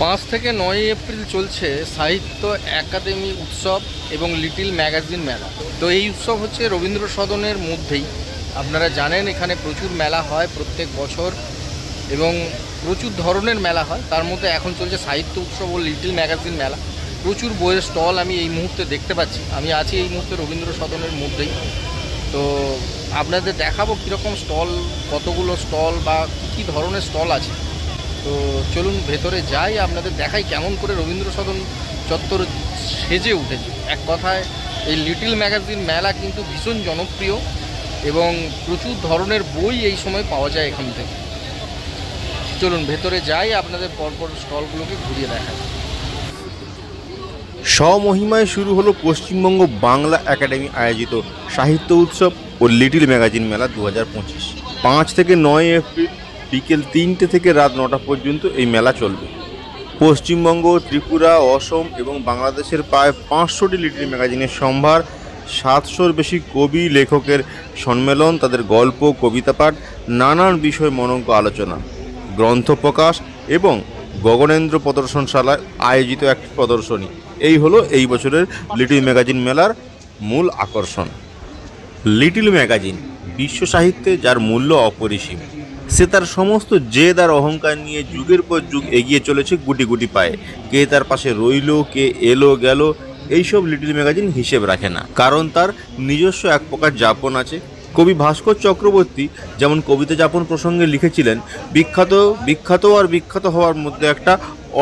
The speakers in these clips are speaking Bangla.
5 থেকে 9 এপ্রিল চলছে সাহিত্য একাডেমি উৎসব এবং লিটিল ম্যাগাজিন মেলা। তো এই উৎসব হচ্ছে রবীন্দ্র সদনের মধ্যেই। আপনারা জানেন এখানে প্রচুর মেলা হয় প্রত্যেক বছর এবং প্রচুর ধরনের মেলা হয়। তার মধ্যে এখন চলছে সাহিত্য উৎসব ও লিটিল ম্যাগাজিন মেলা। প্রচুর বইয়ের স্টল আমি এই মুহূর্তে দেখতে পাচ্ছি। আমি আছি এই মুহূর্তে রবীন্দ্র সদনের মধ্যেই। তো আপনাদের দেখাবো কীরকম স্টল, কতগুলো স্টল বা কী ধরনের স্টল আছে। তো চলুন ভেতরে যাই, আপনাদের দেখাই কেমন করে রবীন্দ্র সদন চত্বর সেজে উঠেছে। এক কথায় এই লিটিল ম্যাগাজিন মেলা কিন্তু ভীষণ জনপ্রিয় এবং প্রচুর ধরনের বই এই সময় পাওয়া যায় এখান থেকে। চলুন ভেতরে যাই, আপনাদের পরপর স্টলগুলোকে ঘুরিয়ে দেখাই। স্বমহিমায় শুরু হলো পশ্চিমবঙ্গ বাংলা একাডেমি আয়োজিত সাহিত্য উৎসব ও লিটিল ম্যাগাজিন মেলা 2025। 5 থেকে 9 এপ্রিল বিকেল 3টে থেকে রাত 9টা পর্যন্ত এই মেলা চলবে। পশ্চিমবঙ্গ, ত্রিপুরা, অসম এবং বাংলাদেশের প্রায় 500টি লিটিল ম্যাগাজিনের সম্ভার, 700-র বেশি কবি লেখকের সম্মেলন, তাদের গল্প, কবিতা পাঠ, নানান বিষয় মনজ্ঞ আলোচনা, গ্রন্থ প্রকাশ এবং গগনেন্দ্র প্রদর্শনশালায় আয়োজিত একটি প্রদর্শনী। এই হলো এই বছরের লিটিল ম্যাগাজিন মেলার মূল আকর্ষণ। লিটিল ম্যাগাজিন বিশ্ব সাহিত্যে যার মূল্য অপরিসীম। সে তার সমস্ত জেদ আর অহংকার নিয়ে যুগের পর যুগ এগিয়ে চলেছে গুটি গুটি পায়ে। কে তার পাশে রইল, কে এলো গেল, এইসব লিটিল ম্যাগাজিন হিসেব রাখে না, কারণ তার নিজস্ব এক প্রকার যাপন আছে। কবি ভাস্কর চক্রবর্তী যেমন কবিতা যাপন প্রসঙ্গে লিখেছিলেন, বিখ্যাত আর বিখ্যাত হওয়ার মধ্যে একটা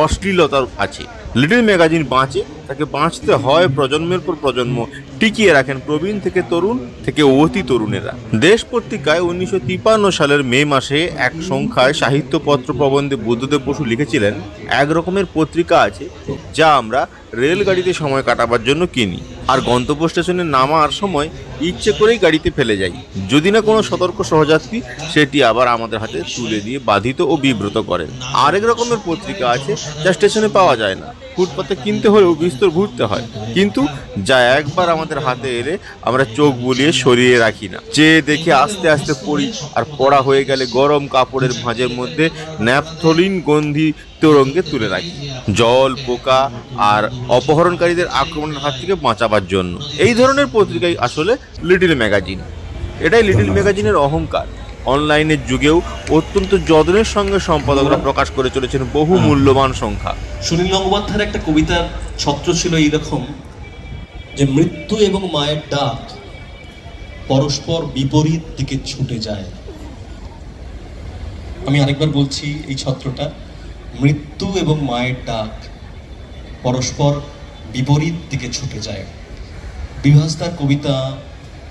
অশ্লীলতা আছে। লিটিল ম্যাগাজিন বাঁচে, তাকে বাঁচতে হয় প্রজন্মের পর প্রজন্ম। টিকিয়ে রাখেন প্রবীণ থেকে তরুণ থেকে অতি তরুণেরা। দেশ পত্রিকায় 1953 সালের মে মাসে এক সংখ্যায় সাহিত্যপত্র প্রবন্ধে বুদ্ধদেব বসু লিখেছিলেন, এক রকমের পত্রিকা আছে যা আমরা রেলগাড়িতে সময় কাটাবার জন্য কিনি আর গন্তব্য স্টেশনে নামার সময় ইচ্ছে করেই গাড়িতে ফেলে যাই, যদি না কোনো সতর্ক সহযাত্রী সেটি আবার আমাদের হাতে তুলে দিয়ে বাধিত ও বিব্রত করেন। আরেক রকমের পত্রিকা আছে যা স্টেশনে পাওয়া যায় না, ফুটপাতে কিনতে হলেও বিস্তর ঘুরতে হয়, কিন্তু যা একবার আমাদের হাতে এলে আমরা চোখ বুলিয়ে সরিয়ে রাখি না, চেয়ে দেখে আস্তে আস্তে পড়ি, আর পড়া হয়ে গেলে গরম কাপড়ের ভাঁজের মধ্যে ন্যাপথলিন গন্ধি তরঙ্গে তুলে রাখি, জল, পোকা আর অপহরণকারীদের আক্রমণের হাত থেকে বাঁচাবার জন্য। এই ধরনের পত্রিকাই আসলে লিটিল ম্যাগাজিন। এটাই লিটিল ম্যাগাজিনের অহংকার। অনলাইনের যুগেও অত্যন্ত যত্নের সঙ্গে সম্পাদকরা প্রকাশ করে চলেছেন বহু মূল্যবান সংখ্যা। সুনীল গঙ্গোপাধ্যায়ের একটা কবিতার ছত্র ছিল এইরকম, যে মৃত্যু এবং মায়ের ডাক পরস্পর বিপরীত দিকে ছুটে যায়। আমি আরেকবার বলছি এই ছত্রটা, মৃত্যু এবং মায়ের ডাক পরস্পর বিপরীত দিকে ছুটে যায়। বিভাসদার কবিতা,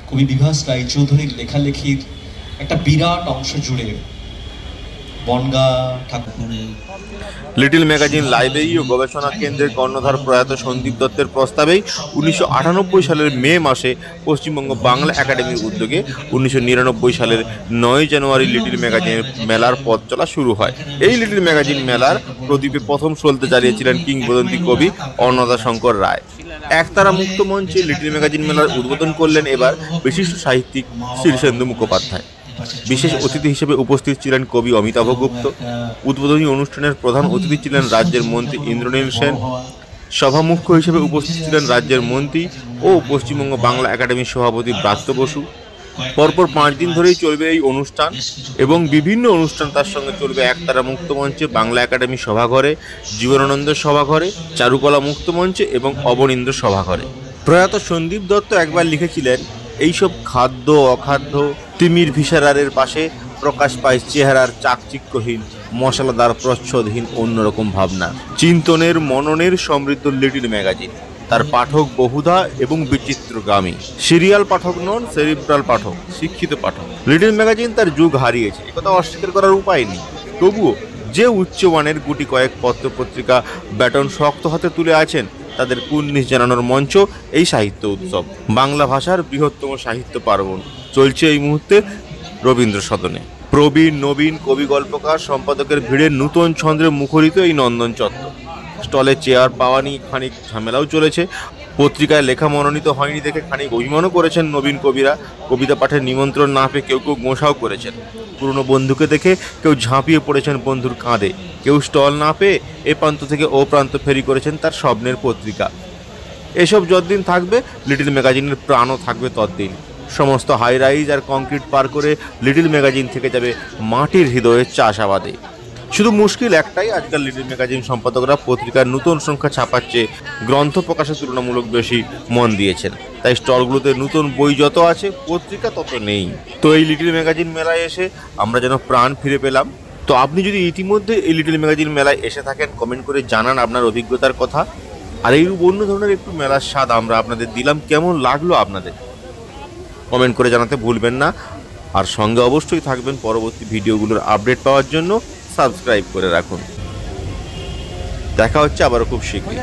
কবি বিভাস রায়চৌধুরীর লেখালেখির একটা বিরাট অংশ জুড়ে বনগা ঠাকুরের লিটিল ম্যাগাজিন লাইব্রেরি ও গবেষণা কেন্দ্রের কর্ণধার প্রয়াত সন্দীপ দত্তের প্রস্তাবেই 1998 সালের মে মাসে পশ্চিমবঙ্গ বাংলা একাডেমির উদ্যোগে 1999 সালের 9 জানুয়ারি লিটিল ম্যাগাজিন মেলার পথ চলা শুরু হয়। এই লিটিল ম্যাগাজিন মেলার প্রদীপে প্রথম সলতে জ্বালিয়েছিলেন কিংবদন্তি কবি অন্নদাশঙ্কর রায়। একতারা মুক্ত মঞ্চে লিটিল ম্যাগাজিন মেলার উদ্বোধন করলেন এবার বিশিষ্ট সাহিত্যিক শীর্ষেন্দু মুখোপাধ্যায়। বিশেষ অতিথি হিসেবে উপস্থিত ছিলেন কবি অমিতাভ গুপ্ত। উদ্বোধনী অনুষ্ঠানের প্রধান অতিথি ছিলেন রাজ্যের মন্ত্রী ইন্দ্রনীল সেন। সভা মুখ্য হিসেবে উপস্থিত ছিলেন রাজ্যের মন্ত্রী ও পশ্চিমবঙ্গ বাংলা একাডেমির সভাপতি ব্রাত্য বসু। পরপর 5 দিন ধরেই চলবে এই অনুষ্ঠান এবং বিভিন্ন অনুষ্ঠান তার সঙ্গে চলবে একতারা মুক্ত মঞ্চে, বাংলা একাডেমি সভাঘরে, জীবনানন্দ সভাঘরে, চারুকলা মুক্ত মঞ্চে এবং অবনীন্দ্র সভাঘরে। প্রয়াত সন্দীপ দত্ত একবার লিখেছিলেন, এইসব খাদ্য অখাদ্য তিমির ভিসারারের পাশে প্রকাশ পায় চেহারার চাকচিক্যহীন, মশলাদার প্রচ্ছদহীন অন্যরকম ভাবনা। চিন্তনের মননের সমৃদ্ধ লিটিল ম্যাগাজিন। তার পাঠক বহুধা এবং বিচিত্রগামী। সিরিয়াল পাঠক নন, সেরিব্রাল পাঠক, শিক্ষিত পাঠক। লিটিল ম্যাগাজিন তার যুগ হারিয়েছে, একথা অস্বীকার করার উপায় নেই। তবুও যে উচ্চমানের গুটি কয়েক পত্র পত্রিকা ব্যাটন শক্ত হাতে তুলে আছেন, তাদের কুর্নিশ জানানোর মঞ্চ এই সাহিত্য উৎসব। বাংলা ভাষার বৃহত্তম সাহিত্য পার্বণ চলছে এই মুহূর্তে রবীন্দ্র সদনে। প্রবীণ নবীন কবি, গল্পকার, সম্পাদকের ভিড়ে নূতন ছন্দ্রে মুখরিত এই নন্দন চত্বর। স্টলে চেয়ার পাওয়া নিয়ে খানিক ঝামেলাও চলেছে। পত্রিকায় লেখা মনোনীত হয়নি দেখে খানিক অভিমানও করেছেন নবীন কবিরা। কবিতা পাঠের নিমন্ত্রণ না পেয়ে কেউ কেউ গোঁসাও করেছেন। পুরনো বন্ধুকে দেখে কেউ ঝাঁপিয়ে পড়েছেন বন্ধুর কাঁধে, কেউ স্টল না পেয়ে এ প্রান্ত থেকে ও প্রান্ত ফেরি করেছেন তার স্বপ্নের পত্রিকা। এসব যতদিন থাকবে লিটল ম্যাগাজিনের প্রাণও থাকবে ততদিন। সমস্ত হাই রাইজ আর কংক্রিট পার করে লিটল ম্যাগাজিন থেকে যাবে মাটির হৃদয়ের চাষাবাদে। শুধু মুশকিল একটাই, আজকাল লিটল ম্যাগাজিন সম্পাদকরা পত্রিকার নতুন সংখ্যা ছাপার চেয়ে গ্রন্থ প্রকাশে তুলনামূলক বেশি মন দিয়েছেন। তাই স্টলগুলোতে নতুন বই যত আছে পত্রিকা তত নেই। তো এই লিটল ম্যাগাজিন মেলায় এসে আমরা যেন প্রাণ ফিরে পেলাম। তো আপনি যদি ইতিমধ্যে এই লিটল ম্যাগাজিন মেলায় এসে থাকেন, কমেন্ট করে জানান আপনার অভিজ্ঞতার কথা। আর এইরূপ অন্য ধরনের একটু মেলার স্বাদ আমরা আপনাদের দিলাম, কেমন লাগলো আপনাদের কমেন্ট করে জানাতে ভুলবেন না। আর সঙ্গে অবশ্যই থাকবেন পরবর্তী ভিডিওগুলোর আপডেট পাওয়ার জন্য। সাবস্ক্রাইব করে রাখুন। দেখা হচ্ছে আবারও খুব শীঘ্রই।